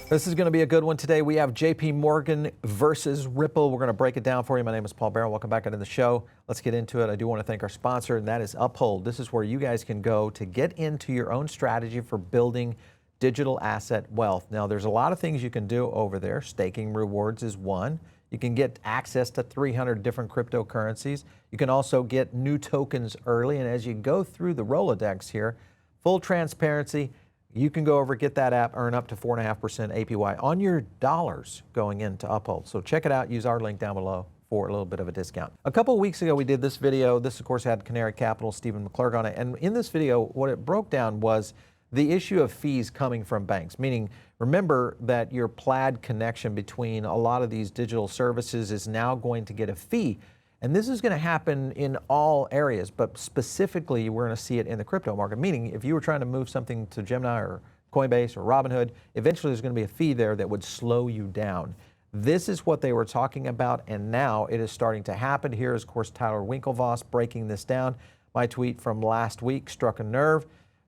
This is going to be a good one today. We have JP Morgan versus Ripple. We're going to break it down for you. My name is Paul Barron. Welcome back into the show. Let's get into it. I do want to thank our sponsor, and that is Uphold. This is where you guys can go to get into your own strategy for building digital asset wealth. Now, there's a lot of things you can do over there. Staking rewards is one. You can get access to 300 different cryptocurrencies. You can also get new tokens early. And as you go through the Rolodex here, full transparency, you can go over, get that app, earn up to 4.5% APY on your dollars going into Uphold. So check it out. Use our link down below for a little bit of a discount. A couple of weeks ago, we did this video. This, of course, had Canary Capital, Stephen McClurg on it. And in this video, what it broke down was the issue of fees coming from banks, meaning remember that your plaid connection between a lot of these digital services is now going to get a fee. And this is going to happen in all areas, but specifically, we're going to see it in the crypto market, meaning if you were trying to move something to Gemini or Coinbase or Robinhood, eventually there's going to be a fee there that would slow you down. This is what they were talking about, and now it is starting to happen. Here is, of course, Tyler Winklevoss breaking this down. My tweet from last week struck a nerve.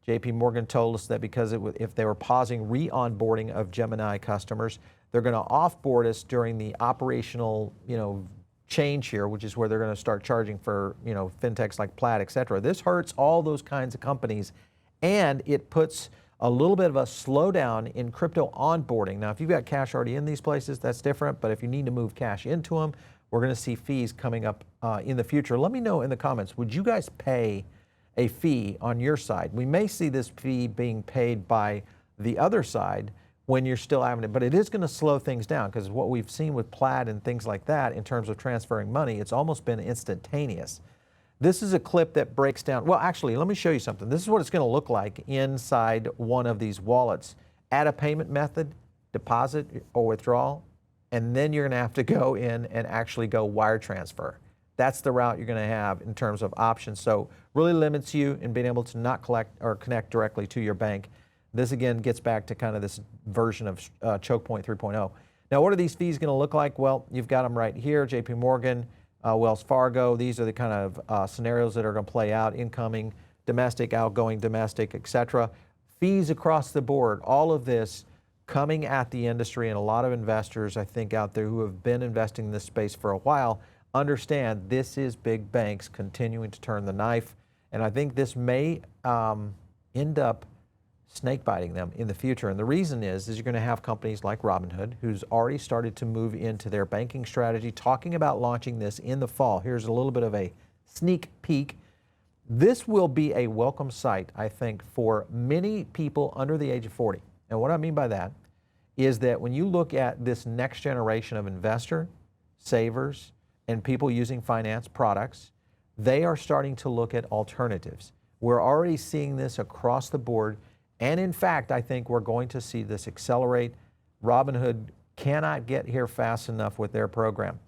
JP Morgan told us that because if they were pausing re-onboarding of Gemini customers, they're going to offboard us during the operational, change here, which is where they're going to start charging for, fintechs like Plaid, et cetera. This hurts all those kinds of companies, and it puts a little bit of a slowdown in crypto onboarding. Now, if you've got cash already in these places, that's different, but if you need to move cash into them, we're going to see fees coming up in the future. Let me know in the comments, would you guys pay a fee on your side? We may see this fee being paid by the other side when you're still having it, but it is going to slow things down because what we've seen with Plaid and things like that in terms of transferring money, it's almost been instantaneous. This is a clip that breaks down, well, actually, let me show you something. This is what it's going to look like inside one of these wallets. Add a payment method, deposit or withdrawal, and then you're going to have to go in and actually go wire transfer. That's the route you're going to have in terms of options. So really limits you in being able to not collect or connect directly to your bank. This again gets back to kind of this version of Chokepoint 3.0. Now, what are these fees going to look like? Well, you've got them right here, JP Morgan, Wells Fargo. These are the kind of scenarios that are going to play out: incoming, domestic, outgoing, domestic, et cetera. Fees across the board, all of this coming at the industry, and a lot of investors, I think, out there who have been investing in this space for a while understand this is big banks continuing to turn the knife. And I think this may end up snake biting them in the future. And the reason is you're going to have companies like Robinhood, who's already started to move into their banking strategy, talking about launching this in the fall. Here's a little bit of a sneak peek. This will be a welcome sight, I think, for many people under the age of 40. And what I mean by that is that when you look at this next generation of investor, savers, and people using finance products, they are starting to look at alternatives. We're already seeing this across the board. And in fact, I think we're going to see this accelerate. Robinhood cannot get here fast enough with their program.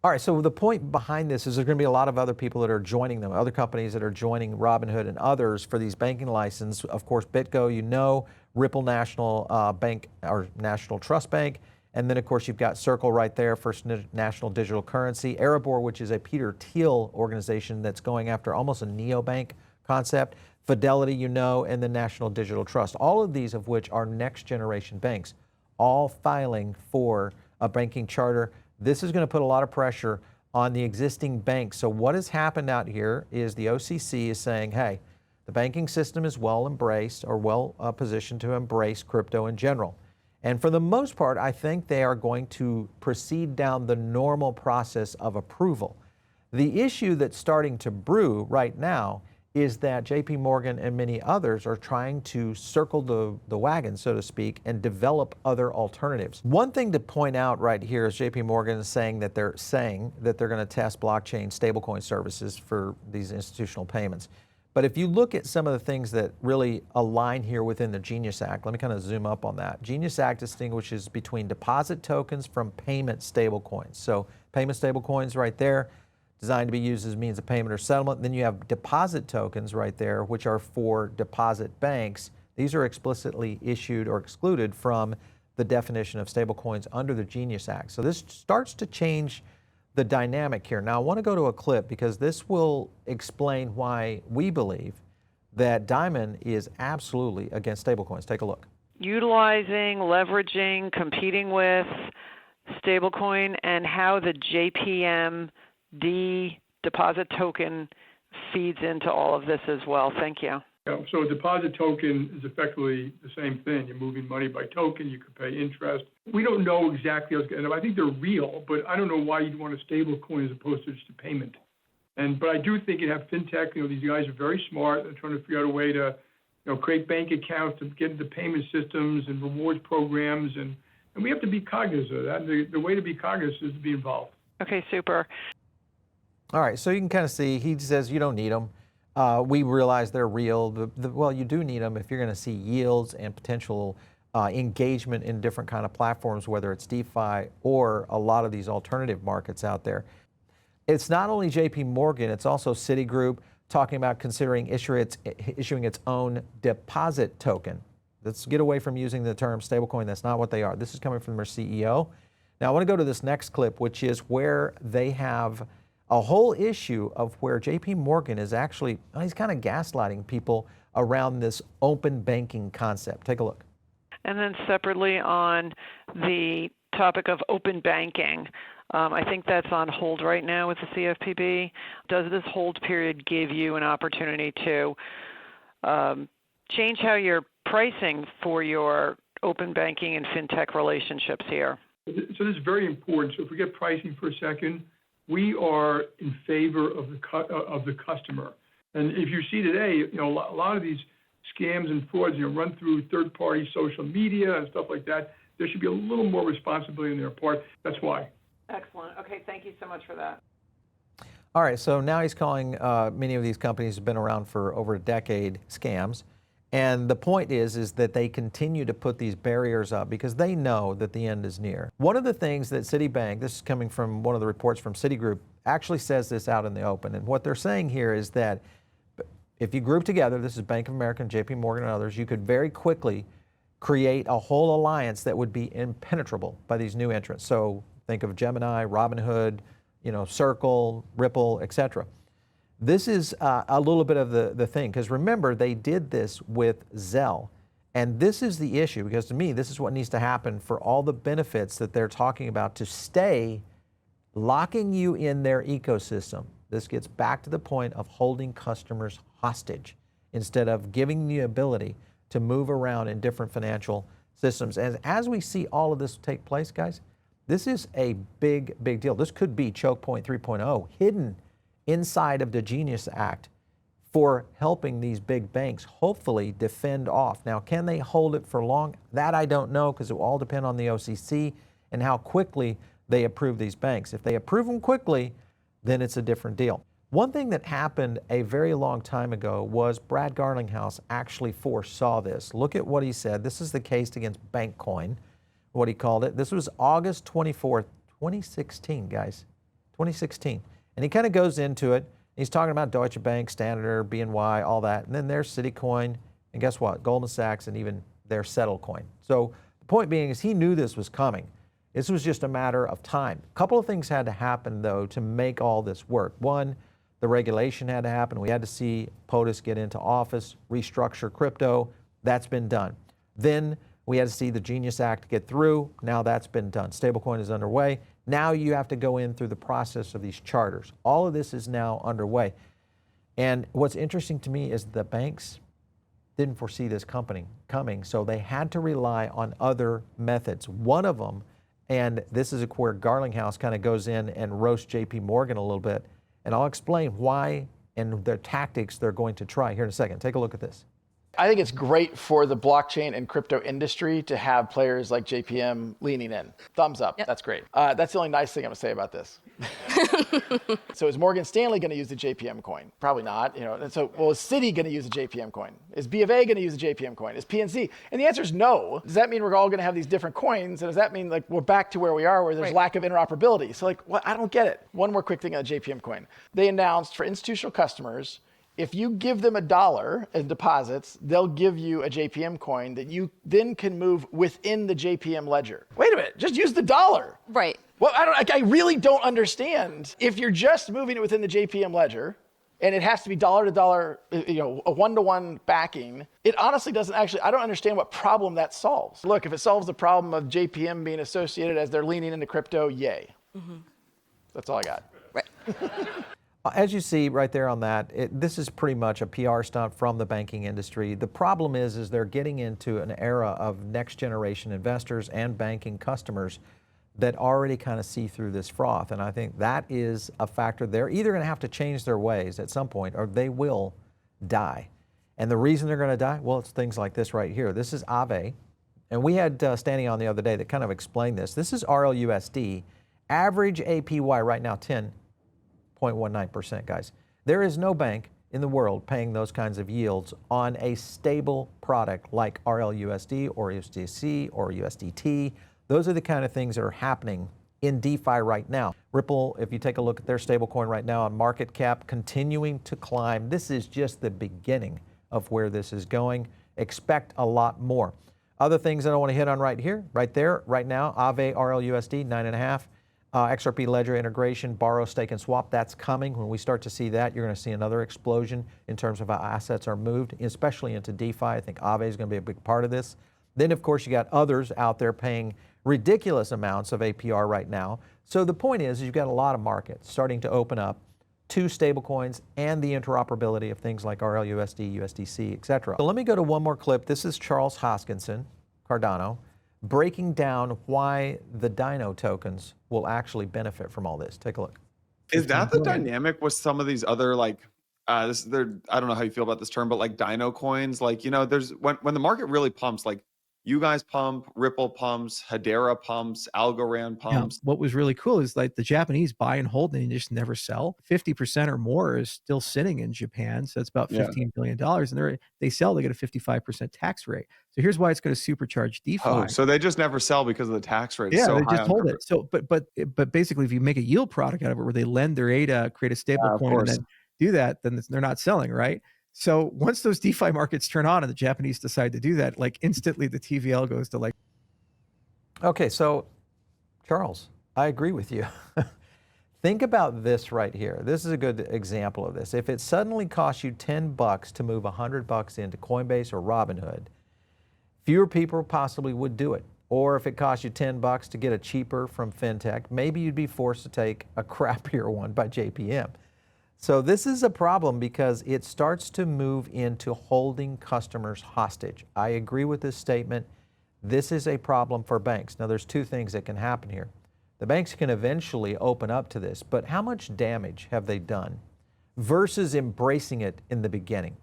All right, so the point behind this is there's going to be a lot of other people that are joining them, other companies that are joining Robinhood and others for these banking licenses. Of course, BitGo, Ripple National Bank or National Trust Bank. And then, of course, you've got Circle right there, First National Digital Currency, Erebor, which is a Peter Thiel organization that's going after almost a neobank concept, Fidelity, and the National Digital Trust, all of these of which are next generation banks, all filing for a banking charter. This is going to put a lot of pressure on the existing banks. So what has happened out here is the OCC is saying, hey, the banking system is well embraced or well positioned to embrace crypto in general. And for the most part, I think they are going to proceed down the normal process of approval. The issue that's starting to brew right now is that JP Morgan and many others are trying to circle the wagon, so to speak, and develop other alternatives. One thing to point out right here is JP Morgan is saying that they're going to test blockchain stablecoin services for these institutional payments. But if you look at some of the things that really align here within the Genius Act, let me kind of zoom up on that. Genius Act distinguishes between deposit tokens from payment stablecoins. So payment stablecoins right there, designed to be used as means of payment or settlement. Then you have deposit tokens right there, which are for deposit banks. These are explicitly issued or excluded from the definition of stablecoins under the Genius Act. So this starts to change the dynamic here. Now, I want to go to a clip because this will explain why we believe that Dimon is absolutely against stablecoins. Take a look. utilizing, leveraging, competing with stablecoin, and how the JPMD deposit token feeds into all of this as well. Thank you. Yeah, so a deposit token is effectively the same thing. You're moving money by token. You could pay interest. We don't know exactly how it's going to. I think they're real, but I don't know why you'd want a stable coin as opposed to just a payment. But I do think you have fintech. These guys are very smart. They're trying to figure out a way to, create bank accounts to get into payment systems and rewards programs, and we have to be cognizant of that. And the way to be cognizant is to be involved. Okay, super. All right, so you can kind of see, he says you don't need them. We realize they're real. Well, you do need them if you're going to see yields and potential engagement in different kind of platforms, whether it's DeFi or a lot of these alternative markets out there. It's not only JP Morgan, it's also Citigroup talking about considering issuing its own deposit token. Let's get away from using the term stablecoin. That's not what they are. This is coming from their CEO. Now I want to go to this next clip, which is where they have a whole issue of where JP Morgan is actually, he's kind of gaslighting people around this open banking concept. Take a look. And then separately on the topic of open banking, I think that's on hold right now with the CFPB. Does this hold period give you an opportunity to change how you're pricing for your open banking and fintech relationships here? So this is very important. So if we get pricing for a second, we are in favor of the customer. And if you see today, a lot of these scams and frauds, run through third-party social media and stuff like that. There should be a little more responsibility on their part. That's why. Excellent. Okay, thank you so much for that. All right, so now he's calling many of these companies have been around for over a decade scams. And the point is that they continue to put these barriers up because they know that the end is near. One of the things that Citibank, this is coming from one of the reports from Citigroup, actually says this out in the open. And what they're saying here is that if you group together, this is Bank of America, JP Morgan and others, you could very quickly create a whole alliance that would be impenetrable by these new entrants. So think of Gemini, Robinhood, Circle, Ripple, etc. This is a little bit of the thing, because remember, they did this with Zelle. And this is the issue, because to me, this is what needs to happen for all the benefits that they're talking about to stay locking you in their ecosystem. This gets back to the point of holding customers hostage instead of giving the ability to move around in different financial systems. And as we see all of this take place, guys, this is a big, big deal. This could be Chokepoint 3.0 hidden inside of the Genius Act for helping these big banks hopefully defend off. Now, can they hold it for long? That I don't know, because it will all depend on the OCC and how quickly they approve these banks. If they approve them quickly, then it's a different deal. One thing that happened a very long time ago was Brad Garlinghouse actually foresaw this. Look at what he said. This is the case against Bankcoin, what he called it. This was August 24th, 2016, guys, 2016. And he kind of goes into it. He's talking about Deutsche Bank, Standard, BNY, all that. And then there's Citicoin, and guess what? Goldman Sachs, and even their Settlecoin. So the point being is he knew this was coming. This was just a matter of time. A couple of things had to happen, though, to make all this work. One, the regulation had to happen. We had to see POTUS get into office, restructure crypto. That's been done. Then we had to see the Genius Act get through. Now that's been done. Stablecoin is underway. Now you have to go in through the process of these charters. All of this is now underway. And what's interesting to me is the banks didn't foresee this coming, so they had to rely on other methods. One of them, and this is where Garlinghouse kind of goes in and roasts JP Morgan a little bit, and I'll explain why and their tactics they're going to try here in a second. Take a look at this. I think it's great for the blockchain and crypto industry to have players like JPM leaning in. Thumbs up. Yep. That's great. That's the only nice thing I'm going to say about this. So is Morgan Stanley going to use the JPM coin? Probably not. And so, well, is Citi going to use the JPM coin? Is B of A going to use the JPM coin? Is PNC? And the answer is no. Does that mean we're all going to have these different coins? And does that mean we're back to where we are, where there's lack of interoperability? So I don't get it. One more quick thing on the JPM coin. They announced for institutional customers, if you give them $1 in deposits, they'll give you a JPM coin that you then can move within the JPM ledger. Wait a minute, just use the $1. Right. Well, I really don't understand. If you're just moving it within the JPM ledger, and it has to be dollar to dollar, a one-to-one backing. It honestly doesn't actually, I don't understand what problem that solves. Look, if it solves the problem of JPM being associated as they're leaning into crypto, yay. That's all I got. Right. As you see right there on that, this is pretty much a PR stunt from the banking industry. The problem is they're getting into an era of next generation investors and banking customers that already kind of see through this froth. And I think that is a factor. They're either going to have to change their ways at some point or they will die. And the reason they're going to die, well, it's things like this right here. This is Aave. And we had standing on the other day that kind of explained this. This is RLUSD. Average APY right now, 10.19%, guys. There is no bank in the world paying those kinds of yields on a stable product like RLUSD or USDC or USDT. Those are the kind of things that are happening in DeFi right now. Ripple, if you take a look at their stablecoin right now on market cap, continuing to climb. This is just the beginning of where this is going. Expect a lot more. Other things that I want to hit on right here, right there, right now, Aave RLUSD, 9.5. XRP ledger integration, borrow, stake, and swap, that's coming. When we start to see that, you're going to see another explosion in terms of how assets are moved, especially into DeFi. I think Aave is going to be a big part of this. Then, of course, you got others out there paying ridiculous amounts of APR right now. So the point is you've got a lot of markets starting to open up to stablecoins and the interoperability of things like RLUSD, USDC, et cetera. So let me go to one more clip. This is Charles Hoskinson, Cardano, breaking down why the Dino tokens will actually benefit from all this. Take a look. Is that the dynamic with some of these other I don't know how you feel about this term, but like Dino Coins, there's when the market really pumps, like you guys pump, Ripple pumps, Hedera pumps, Algorand pumps. What was really cool is like the Japanese buy and hold and they just never sell. 50% or more is still sitting in Japan. So it's about $15 billion. And they sell, they get a 55% tax rate. So here's why it's going to supercharge DeFi. Oh, so they just never sell because of the tax rate. Yeah, so they high just hold it. So, but basically, if you make a yield product out of it where they lend their ADA, create a stable coin, and then do that, then they're not selling, right? So once those DeFi markets turn on and the Japanese decide to do that, like instantly the TVL goes to like. Okay, so Charles, I agree with you. Think about this right here. This is a good example of this. If it suddenly costs you $10 to move $100 into Coinbase or Robinhood, fewer people possibly would do it. Or if it costs you $10 to get a cheaper from FinTech, maybe you'd be forced to take a crappier one by JPM. So this is a problem because it starts to move into holding customers hostage. I agree with this statement. This is a problem for banks. Now there's two things that can happen here. The banks can eventually open up to this, but how much damage have they done versus embracing it in the beginning?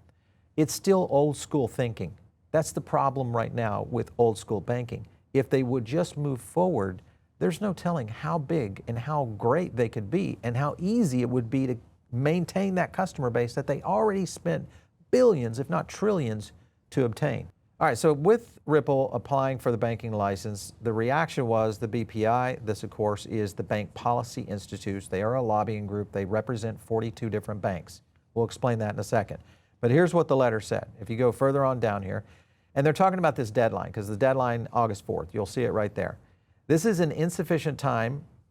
It's still old school thinking. That's the problem right now with old school banking. If they would just move forward, there's no telling how big and how great they could be and how easy it would be to maintain that customer base that they already spent billions, if not trillions, to obtain. All right, so with Ripple applying for the banking license, the reaction was the BPI. This, of course, is the Bank Policy Institute. They are a lobbying group. They represent 42 different banks. We'll explain that in a second. But here's what the letter said. If you go further on down here, and they're talking about this deadline, because the deadline, August 4th, you'll see it right there. This is an insufficient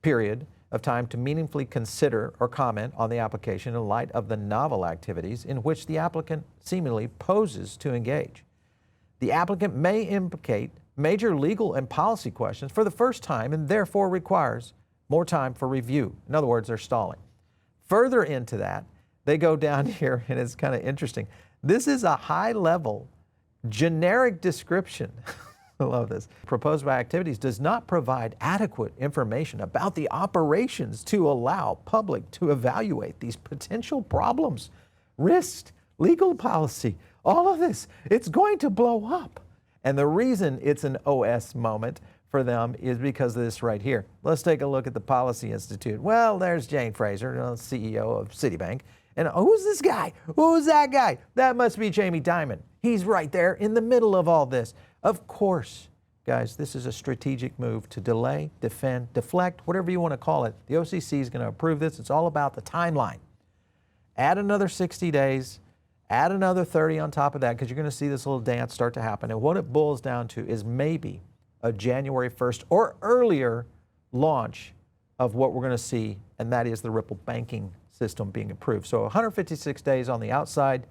period of time to meaningfully consider or comment on the application in light of the novel activities in which the applicant seemingly poses to engage. The applicant may implicate major legal and policy questions for the first time and therefore requires more time for review. In other words, they're stalling. Further into that, they go down here, and it's kind of interesting. This is a high-level generic description. I love this. Proposed by activities does not provide adequate information about the operations to allow public to evaluate these potential problems, risks, legal policy, all of this. It's going to blow up. And the reason it's an OS moment for them is because of this right here. Let's take a look at the Policy Institute. Well, there's Jane Fraser, CEO of Citibank. And who's this guy? Who's that guy? That must be Jamie Dimon. He's right there in the middle of all this. Of course, guys, this is a strategic move to delay, defend, deflect, whatever you want to call it. The OCC is going to approve this. It's all about the timeline. Add another 60 days, add another 30 on top of that, because you're going to see this little dance start to happen. And what it boils down to is maybe a January 1st or earlier launch of what we're going to see, and that is the Ripple banking system being approved. So 156 days on the outside.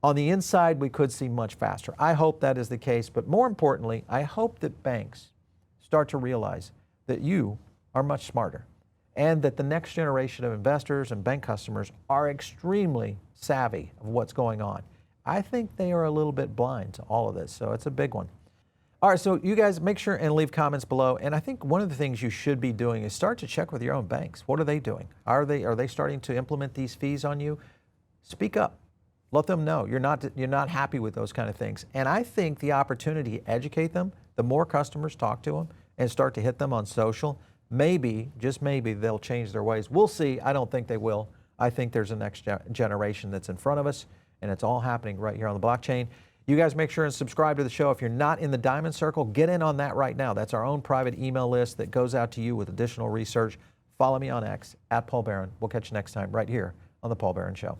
On the inside, we could see much faster. I hope that is the case, but more importantly, I hope that banks start to realize that you are much smarter and that the next generation of investors and bank customers are extremely savvy of what's going on. I think they are a little bit blind to all of this, so it's a big one. All right, so you guys make sure and leave comments below. And I think one of the things you should be doing is start to check with your own banks. What are they doing? Are they starting to implement these fees on you? Speak up. Let them know you're not happy with those kind of things. And I think the opportunity to educate them, the more customers talk to them and start to hit them on social, maybe, just maybe, they'll change their ways. We'll see. I don't think they will. I think there's a next generation that's in front of us, and it's all happening right here on the blockchain. You guys make sure and subscribe to the show. If you're not in the Diamond Circle, get in on that right now. That's our own private email list that goes out to you with additional research. Follow me on X, @Paul Barron. We'll catch you next time right here on The Paul Barron Show.